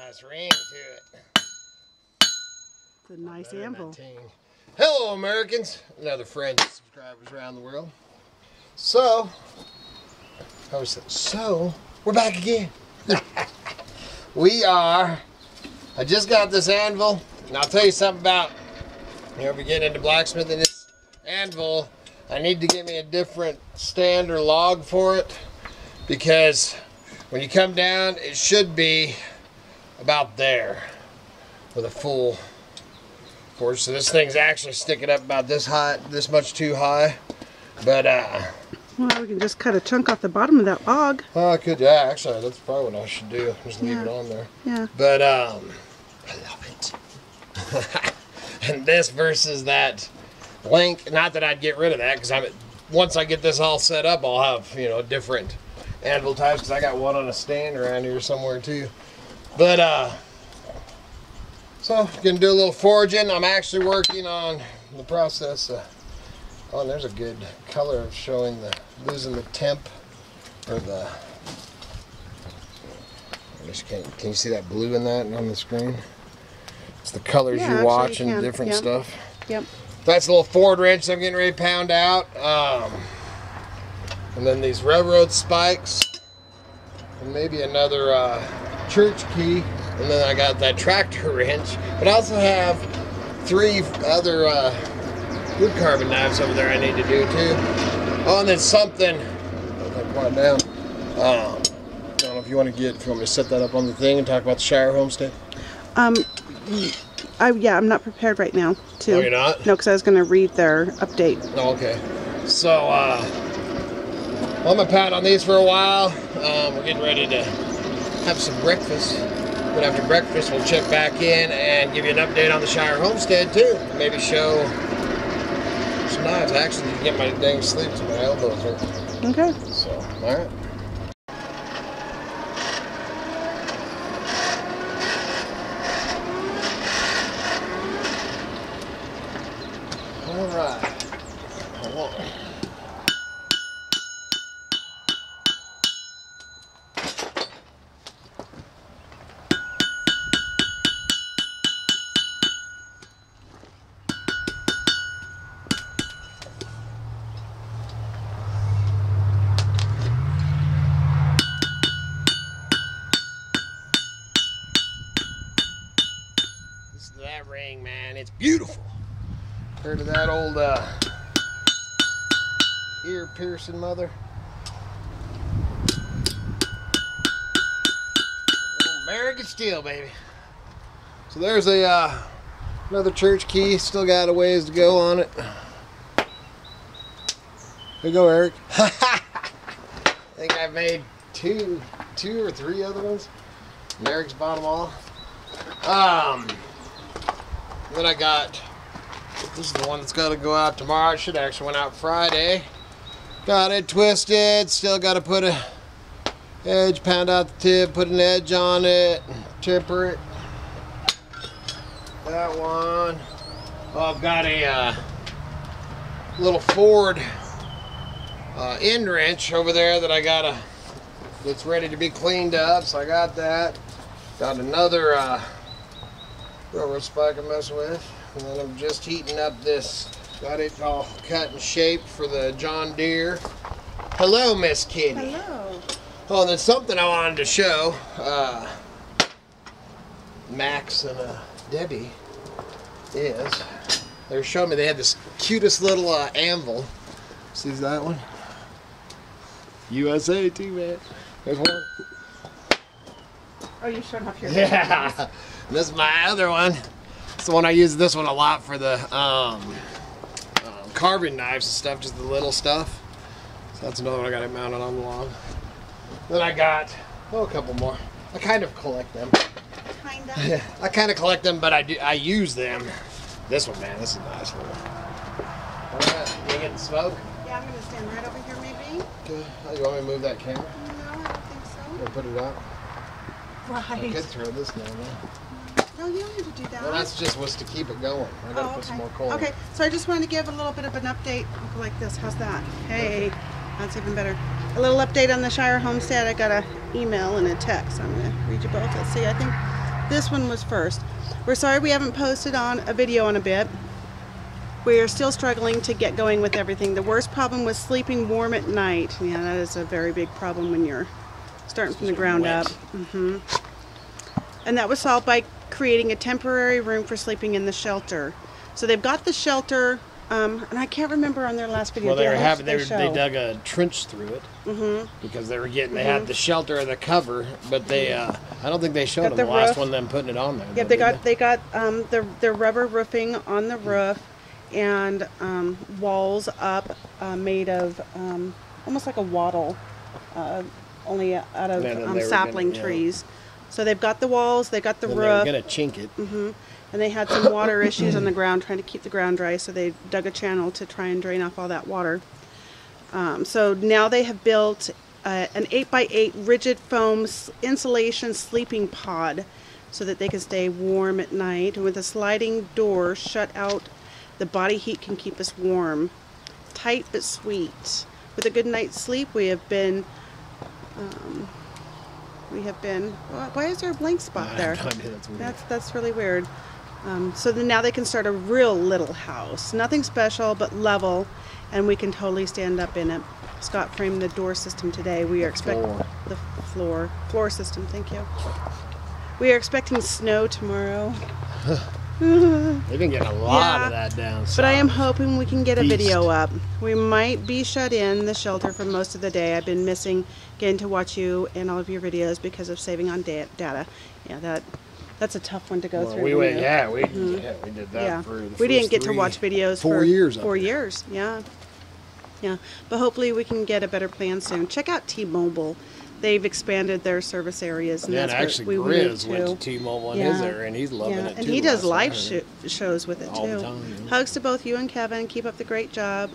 Nice ring to it. It's a nice anvil. Hello, Americans, and other friends and subscribers around the world. So, we're back again. I just got this anvil, and I'll tell you something about, if we get into blacksmithing, this anvil, I need to get me a different stand or log for it, because when you come down, it should be about there with a full force. So this thing's actually sticking up about this high, this much too high. But well, we can just cut a chunk off the bottom of that log. Oh, I could. Yeah, actually, that's probably what I should do. Just leave it on there. Yeah. But I love it. And this versus that length. Not that I'd get rid of that, because once I get this all set up, I'll have different anvil types. Because I got one on a stand around here somewhere too. But so gonna do a little forging. I'm actually working on the process. Oh, and there's a good color of showing losing the temp, or the. Can you see that blue in that on the screen? It's the colors you watch and different stuff. Yep. That's a little Ford wrench I'm getting ready to pound out. And then these railroad spikes, and maybe another church key. And then I got that tractor wrench. But I also have 3 other wood carving knives over there I need to do too. Oh, and then something. Quiet down. I don't know if you want me to set that up on the thing and talk about the Shire Homestead. Yeah, I'm not prepared right now. Oh, you're not? No, because I was going to read their update. Oh, okay. So, I'm gonna pound on these for a while. We're getting ready to have some breakfast. But after breakfast, we'll check back in and give you an update on the Shire Homestead too. Maybe show some knives. I actually need to get my dang sleep to my elbows hurt. Okay. So, all right. All right. Hold on. That ring, man, it's beautiful. Heard of that old ear piercing mother? American steel, baby. So there's another church key. Still got a ways to go on it. There you go, Eric. I think I've made two or 3 other ones. And Eric's bought them all. Then I got, this is the one that's got to go out tomorrow. It should actually went out Friday. Got it twisted. Still got to put a edge, pound out the tip, put an edge on it, temper it. That one. Oh, I've got a little Ford end wrench over there that I got that's ready to be cleaned up. So I got that. Got another railroad spike I'm messing with, and then I'm just heating up this. Got it all cut and shaped for the John Deere. Hello, Miss Kitty. Hello. Oh, and then something I wanted to show. Max and Debbie is they were showing me they had this cutest little anvil. See that one? USA too, man. There's one. Oh, you showed off your Yeah. This is my other one. It's the one I use this one a lot for the carving knives and stuff, just the little stuff. So that's another one I got it mounted on the log. Then I got a couple more. I kind of collect them. Kinda. I kind of collect them, but I use them. This one, man, this is a nice one. All right, you getting smoke? Yeah, I'm gonna stand right over here, maybe. Okay. Oh, you want me to move that camera? No, I don't think so. Or put it out? Right. I could throw this down there. No, you don't need to do that. Well, that's just was to keep it going. I gotta put some more coal. Okay, so I just wanted to give a little bit of an update like this. How's that? Hey, that's even better. A little update on the Shire Homestead. I got an email and a text. I'm gonna read you both. Let's see. I think This one was first. We're sorry we haven't posted on a video in a bit. We are still struggling to get going with everything. The worst problem was sleeping warm at night. Yeah, that is a very big problem when you're starting from the ground up. And that was solved by creating a temporary room for sleeping in the shelter. So they've got the shelter, and I can't remember on their last video. Well, they dug a trench through it because they had the shelter and the cover, but they I don't think they showed them the last one them putting it on there. Yeah, they got their rubber roofing on the roof and walls up made of almost like a wattle, only out of sapling trees. So they've got the walls, they've got the roof. They were going to chink it. And they had some water issues on the ground, trying to keep the ground dry, so they dug a channel to try and drain off all that water. So now they have built an 8x8 rigid foam insulation sleeping pod so that they can stay warm at night. And with a sliding door shut out, the body heat can keep us warm. Tight but sweet. With a good night's sleep, we have been... why is there a blank spot there? That's really weird. So then now they can start a real little house. Nothing special, but level, and we can totally stand up in it. Scott framed the door system today. We are expecting the floor system. Thank you. We are expecting snow tomorrow. They've been getting a lot of that down south. But I am hoping we can get a video up. We might be shut in the shelter for most of the day. I've been missing getting to watch you and all of your videos because of saving on data. Yeah, that's a tough one to go through. We did that for the we didn't get to watch videos for 4 years. 4 years, yeah. But hopefully we can get a better plan soon. Check out T-Mobile. They've expanded their service areas. And that's actually Grizz went to T-Mobile in his area, and he's loving it too. And he does live shows with it all too. The time, Hugs to both you and Kevin. Keep up the great job.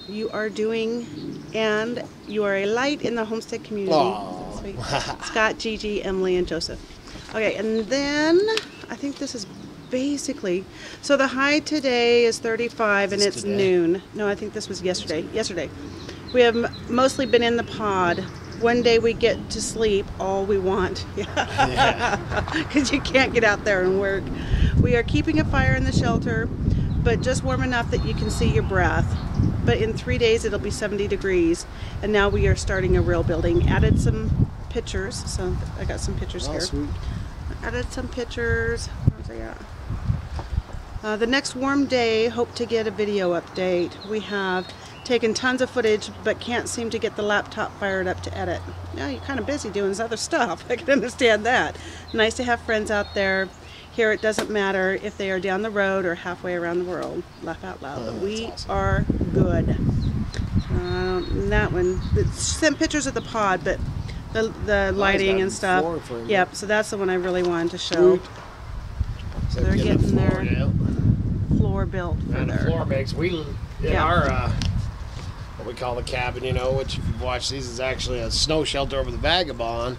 You are doing, and you are a light in the homestead community. Sweet. Scott, Gigi, Emily, and Joseph. Okay, and then I think this is basically, so the high today is 35 and it's noon. No, I think this was yesterday. We have mostly been in the pod. One day we get to sleep all we want. Because you can't get out there and work. We are keeping a fire in the shelter, but just warm enough that you can see your breath. But in 3 days it'll be 70 degrees. And now we are starting a real building. Added some pictures. So I got some pictures here. Sweet. Added some pictures. Where's they at? The next warm day, hope to get a video update. We have taken tons of footage, but can't seem to get the laptop fired up to edit. Now you're kind of busy doing this other stuff. I can understand that. Nice to have friends out there. Here it doesn't matter if they are down the road or halfway around the world. Laugh out loud. We are good. That one, sent pictures of the pod, but the lighting and stuff. Yep, so that's the one I really wanted to show. So they're getting their floor built for and the floor makes our what we call the cabin, which if you've watched these is actually a snow shelter over the Vagabond.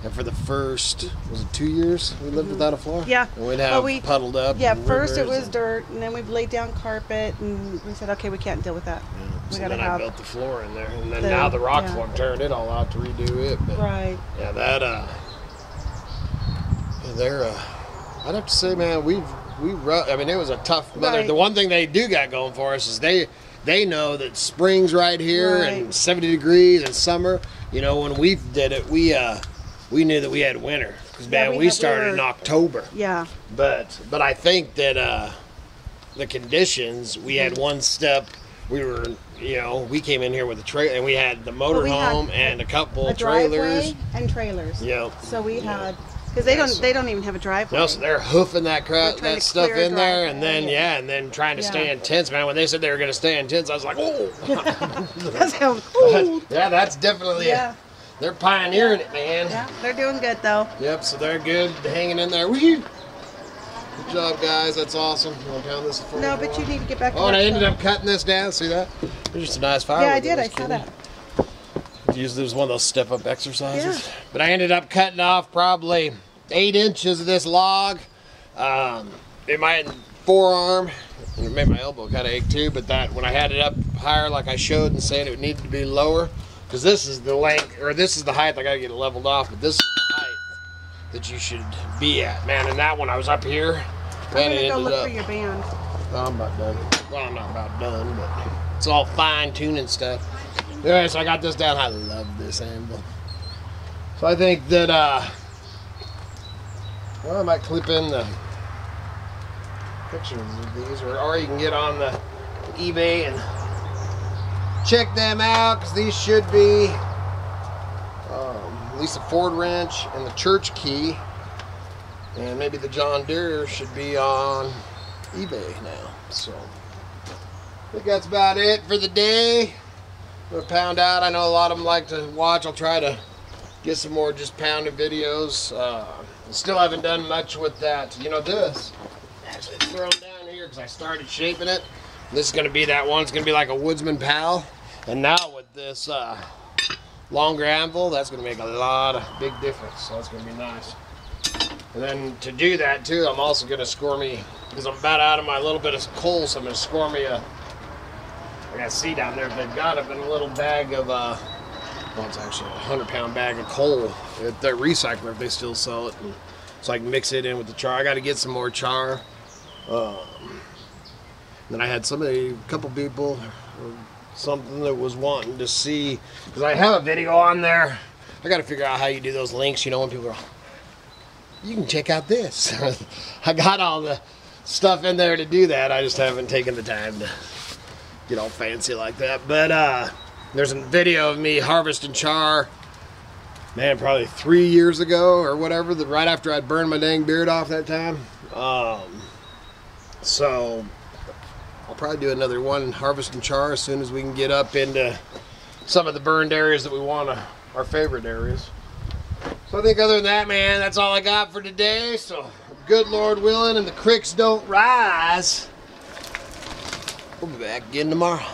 And for the first, was it 2 years we lived without a floor? Yeah. And we'd have puddled up. Yeah, first it was dirt, and then we laid down carpet, and we said, okay, we can't deal with that. Yeah. So then I built the floor in there, and then now the rock floor, turned it all out to redo it. But right. Yeah, that I'd have to say, man, I mean, it was a tough. Right. The one thing they do got going for us is they know that spring's right here and 70 degrees and summer. When we did it, we knew that we had winter because we started in October. Yeah. But I think that the conditions, we had one step. We were, we came in here with a trailer, and we had the motorhome and a couple a trailers and trailers. Yep. So we had. Because they don't even have a driveway. No, so they're hoofing that stuff in there, and then trying to stay in tents, man. When they said they were going to stay in tents, I was like, oh. That sounds cool. Yeah, that's definitely they're pioneering it, man. Yeah, they're doing good though. Yep, so they're good, hanging in there. Woo-hoo. Good job, guys. That's awesome. You want to pound this for No, but you need to get back. And I ended up cutting this down. See that? There's just a nice fire. Yeah, I did. I saw that. Use this one of those step-up exercises. Yeah. But I ended up cutting off probably 8 inches of this log in my forearm. And it made my elbow kind of ache too. But that when I had it up higher, like I showed and said, it needed to be lower, because this is the length, or this is the height. I got to get it leveled off. But this is the height that you should be at, man. And that one, I was up here, man. I'm gonna go look for your band. Oh, I'm about done. Well, I'm not about done, but it's all fine-tuning stuff. Anyway, so I got this down. I love this anvil. So I think that, well, I might clip in the pictures of these, or you can get on the eBay and check them out, because these should be at least a Ford wrench and the church key, and maybe the John Deere should be on eBay now. So I think that's about it for the day. I'm gonna pound out. I know a lot of them like to watch. I'll try to get some more just pounded videos. Still haven't done much with that. You know, this actually thrown down here because I started shaping it. This is going to be that one. It's going to be like a Woodsman Pal. And now with this longer anvil, that's going to make a lot of big difference. So that's going to be nice. And then to do that too, I'm also going to score me, because I'm about out of my little bit of coal, so I'm going to score me a, I got to see down there if they've got it, but a little bag of, well, it's actually a 100-pound bag of coal at the recycler if they still sell it. And so I can mix it in with the char. I got to get some more char. Then I had a couple people, something that was wanting to see, because I have a video on there. I got to figure out how you do those links, you know, when people are, you can check out this. I got all the stuff in there to do that. I just haven't taken the time to get all fancy like that. But there's a video of me harvesting char, man, probably 3 years ago or whatever, right after I'd burned my dang beard off that time. So I'll probably do another one harvesting char as soon as we can get up into some of the burned areas that we want to, our favorite areas. So I think other than that, man, that's all I got for today. So good Lord willing and the creeks don't rise, we'll be back again tomorrow.